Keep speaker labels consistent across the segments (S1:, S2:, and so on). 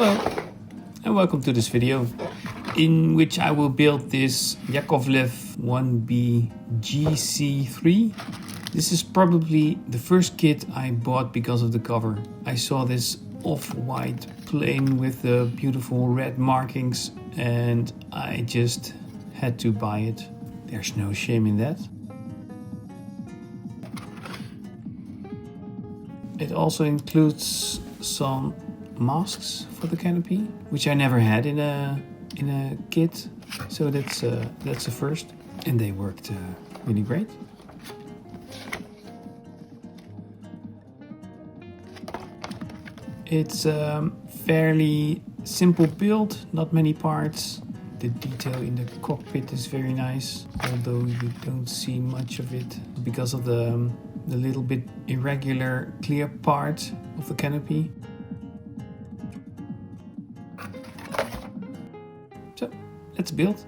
S1: Hello and welcome to this video in which I will build this Yakovlev-1b GC3. This is probably the first kit I bought because of the cover. I saw this off-white plane with the beautiful red markings and I just had to buy it. There's no shame in that. It also includes some masks for the canopy, which I never had in a kit, so that's a first, and they worked really great. It's a fairly simple build, not many parts. The detail in the cockpit is very nice, although you don't see much of it because of the little bit irregular clear part of the canopy. So let's build.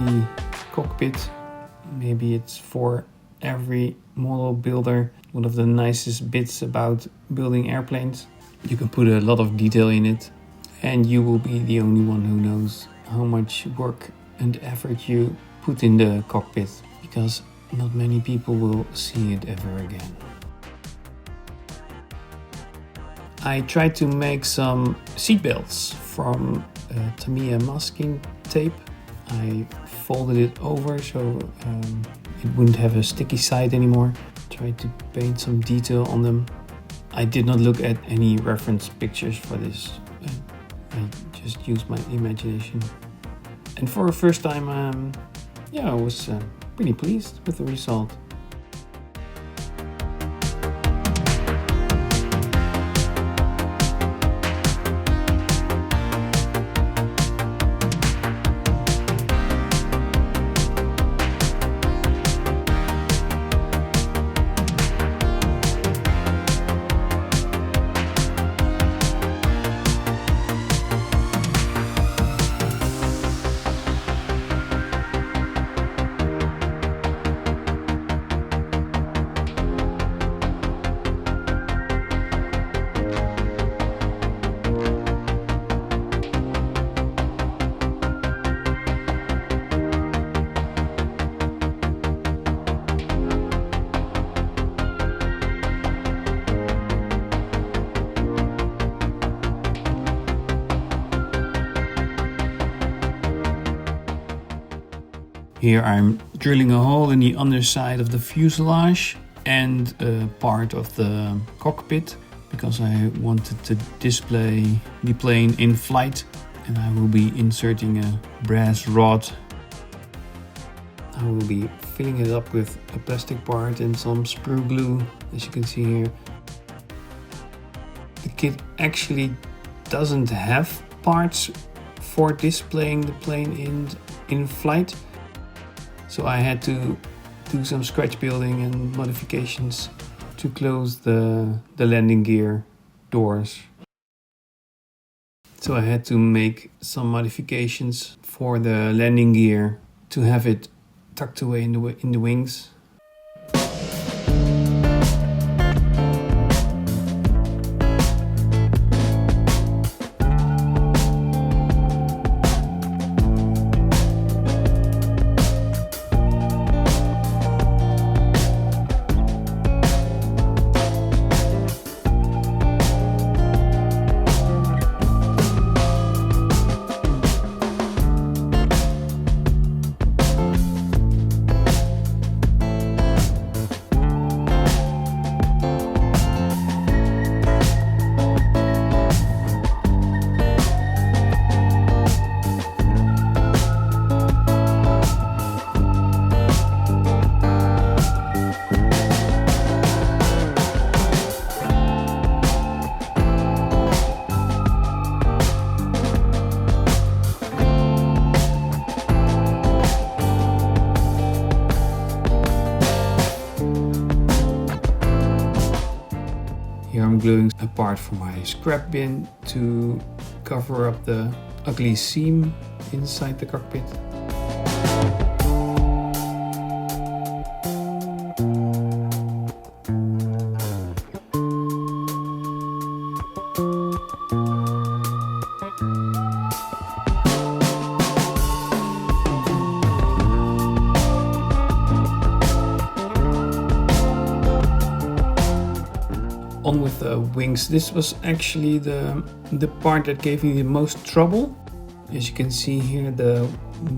S1: the cockpit. Maybe it's for every model builder one of the nicest bits about building airplanes. You can put a lot of detail in it, and you will be the only one who knows how much work and effort you put in the cockpit, because not many people will see it ever again. I tried to make some seat belts from Tamiya masking tape. I folded it over so it wouldn't have a sticky side anymore. Tried to paint some detail on them. I did not look at any reference pictures for this. I just used my imagination. And for a first time, I was pretty pleased with the result. Here I'm drilling a hole in the underside of the fuselage and a part of the cockpit, because I wanted to display the plane in flight, and I will be inserting a brass rod. I will be filling it up with a plastic part and some sprue glue, as you can see here. The kit actually doesn't have parts for displaying the plane in flight. So I had to do some scratch building and modifications to close the landing gear doors. So I had to make some modifications for the landing gear to have it tucked away in the wings. Here I'm gluing a part for my scrap bin to cover up the ugly seam inside the cockpit. On with the wings. This was actually the part that gave me the most trouble. As you can see here, the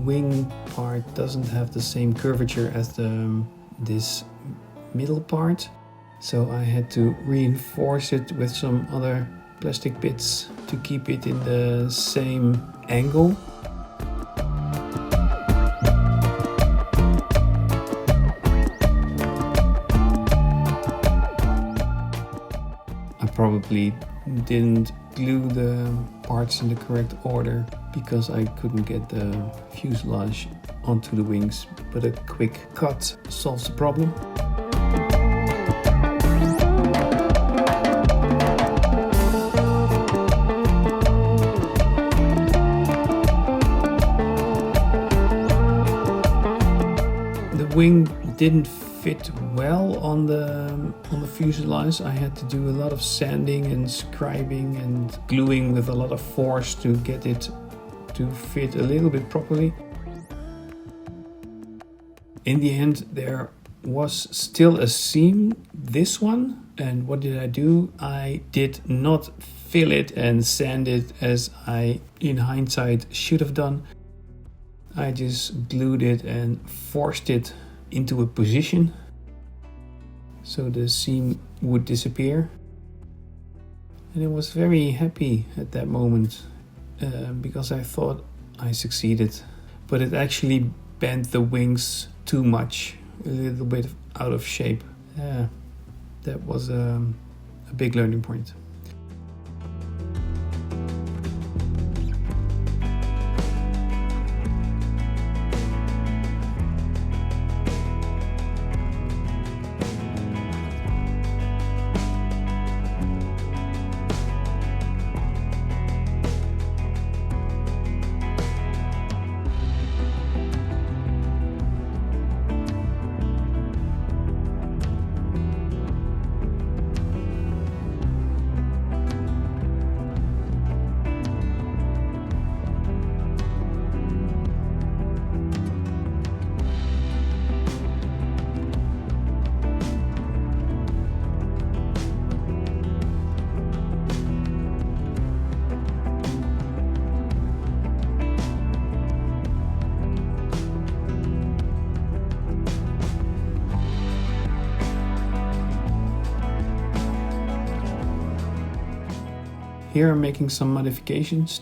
S1: wing part doesn't have the same curvature as this middle part. So I had to reinforce it with some other plastic bits to keep it in the same angle. Probably didn't glue the parts in the correct order because I couldn't get the fuselage onto the wings, but a quick cut solves the problem. didn't fit well on the fuselage. I had to do a lot of sanding and scribing and gluing with a lot of force to get it to fit a little bit properly. In the end, there was still a seam, this one, and what did I do? I did not fill it and sand it as I, in hindsight, should have done. I just glued it and forced it into a position so the seam would disappear. And I was very happy at that moment because I thought I succeeded, but it actually bent the wings too much, a little bit out of shape. That was a big learning point. Here I'm making some modifications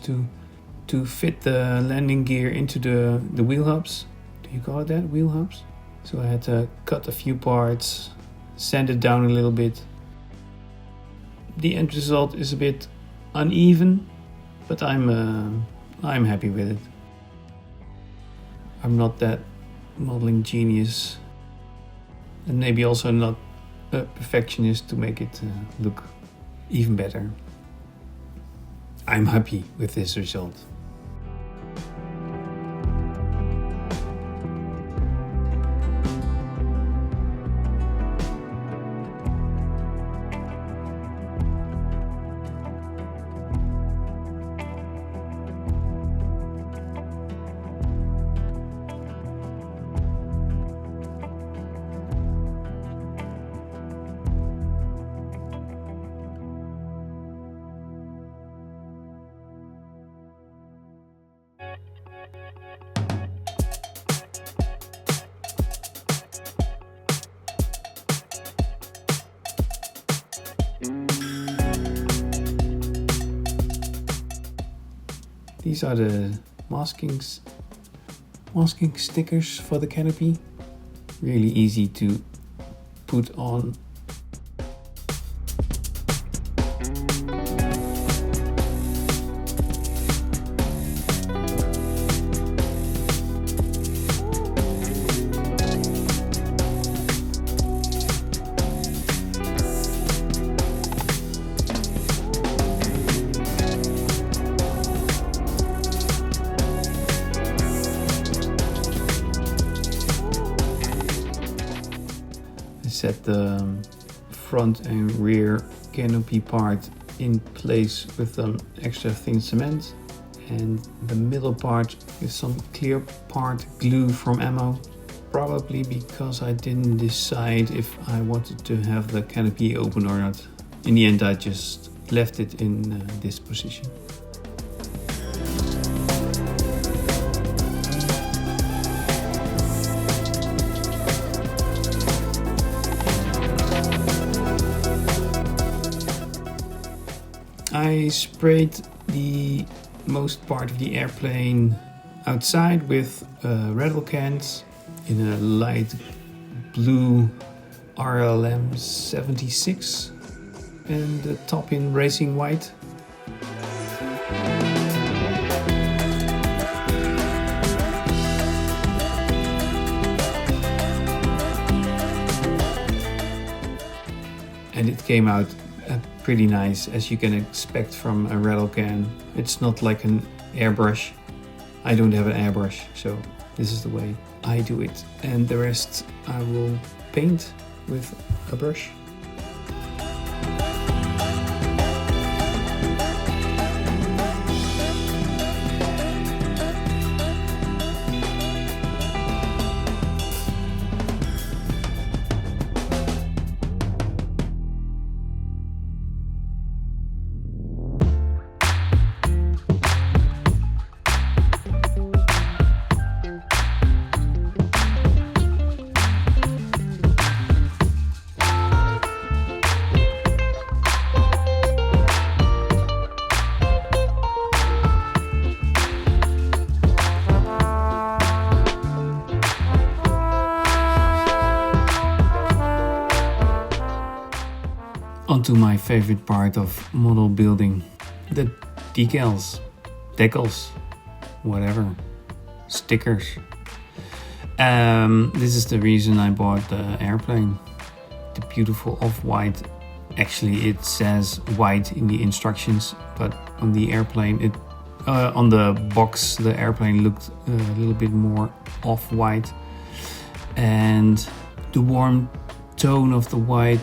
S1: to fit the landing gear into the wheel hubs. Do you call it that? Wheel hubs? So I had to cut a few parts, sand it down a little bit. The end result is a bit uneven, but I'm happy with it. I'm not that modeling genius, and maybe also not a perfectionist to make it look even better. I'm happy with this result. These are the masking stickers for the canopy. Really easy to put on. Set the front and rear canopy part in place with some extra thin cement, and the middle part with some clear part glue from ammo, probably because I didn't decide if I wanted to have the canopy open or not. In the end I just left it in this position. I sprayed the most part of the airplane outside with rattle cans in a light blue RLM 76 and the top in racing white. And it came out pretty nice, as you can expect from a rattle can. It's not like an airbrush. I don't have an airbrush, so this is the way I do it, and the rest I will paint with a brush. Onto my favorite part of model building, the decals, whatever, stickers. This is the reason I bought the airplane, the beautiful off-white. Actually, it says white in the instructions, but on the airplane, on the box, the airplane looked a little bit more off-white, and the warm tone of the white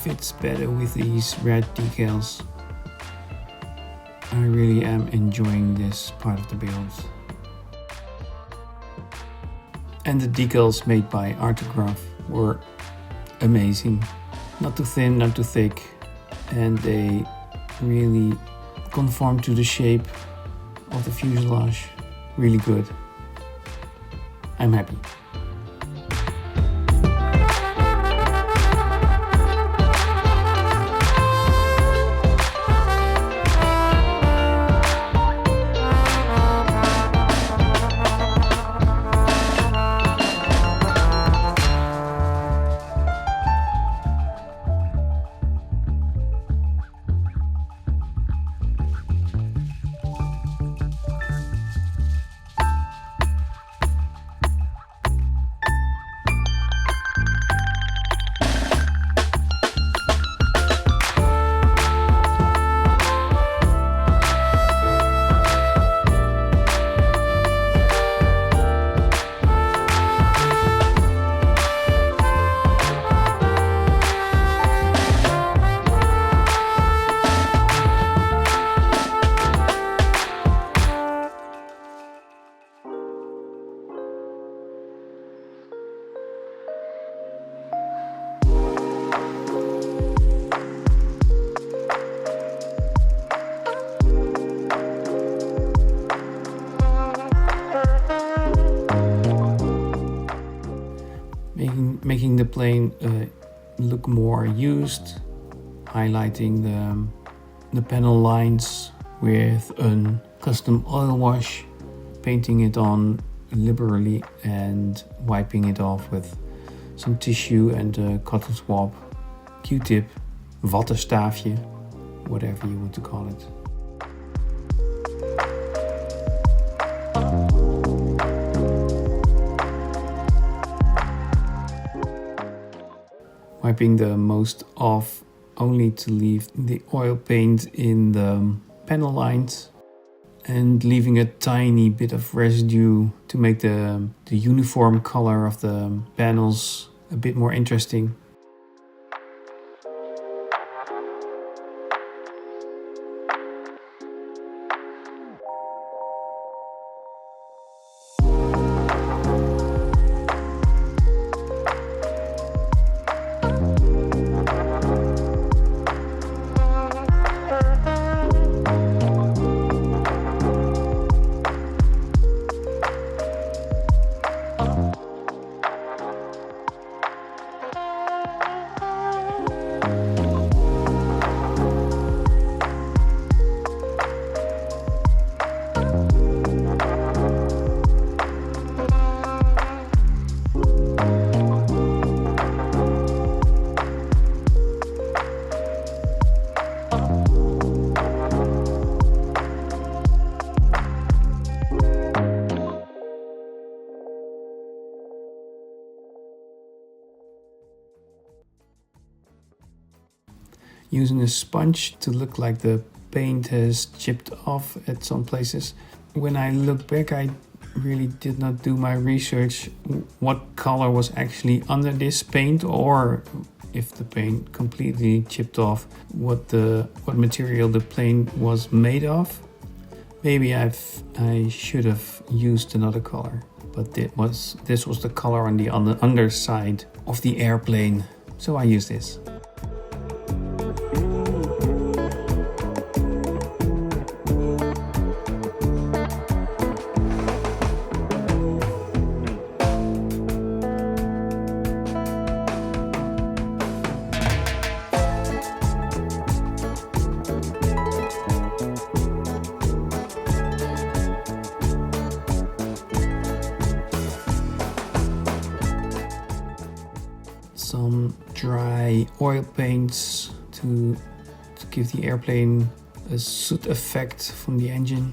S1: fits better with these red decals. I really am enjoying this part of the build. And the decals made by Artograph were amazing. Not too thin, not too thick, and they really conform to the shape of the fuselage. Really good. I'm happy. Making the plane look more used, highlighting the panel lines with a custom oil wash, painting it on liberally and wiping it off with some tissue and a cotton swab, Q-tip, wattenstaafje, whatever you want to call it. Wiping the most off, only to leave the oil paint in the panel lines and leaving a tiny bit of residue to make the uniform color of the panels a bit more interesting. Using a sponge to look like the paint has chipped off at some places. When I look back, I really did not do my research what color was actually under this paint, or if the paint completely chipped off, what material the plane was made of. Maybe I should have used another color, but this was the color on the underside of the airplane, so I used this. Some dry oil paints to give the airplane a soot effect from the engine.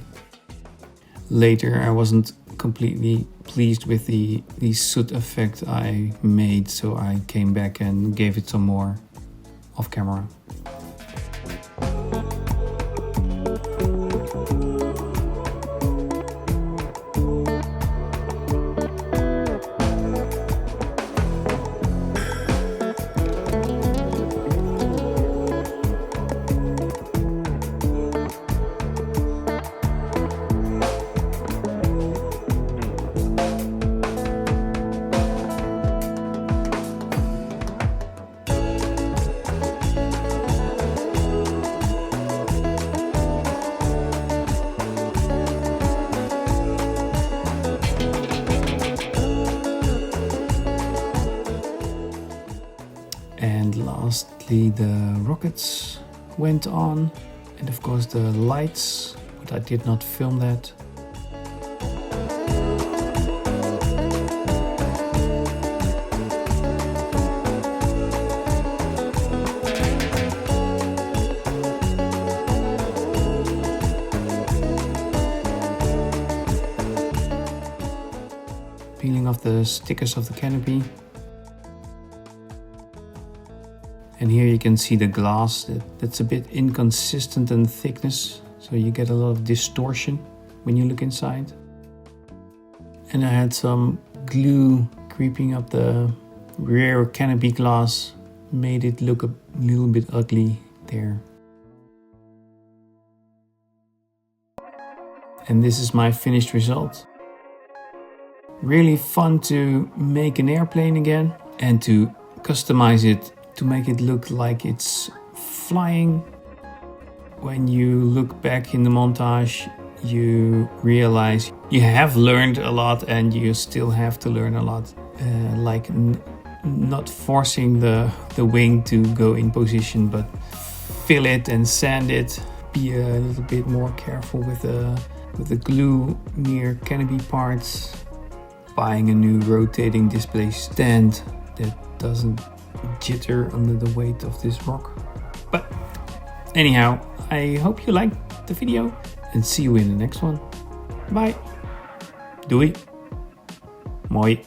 S1: Later I wasn't completely pleased with the soot effect I made, so I came back and gave it some more off camera. And lastly, the rockets went on, and of course the lights, but I did not film that. Peeling off the stickers of the canopy. And here you can see the glass that's a bit inconsistent in thickness, so you get a lot of distortion when you look inside. And I had some glue creeping up the rear canopy glass, made it look a little bit ugly there. And this is my finished result. Really fun to make an airplane again and to customize it to make it look like it's flying. When you look back in the montage, you realize you have learned a lot and you still have to learn a lot. Like not forcing the wing to go in position, but fill it and sand it. Be a little bit more careful with the glue near canopy parts. Buying a new rotating display stand that doesn't jitter under the weight of this rock. But anyhow, I hope you liked the video and see you in the next one. Bye. Doei. Mooi.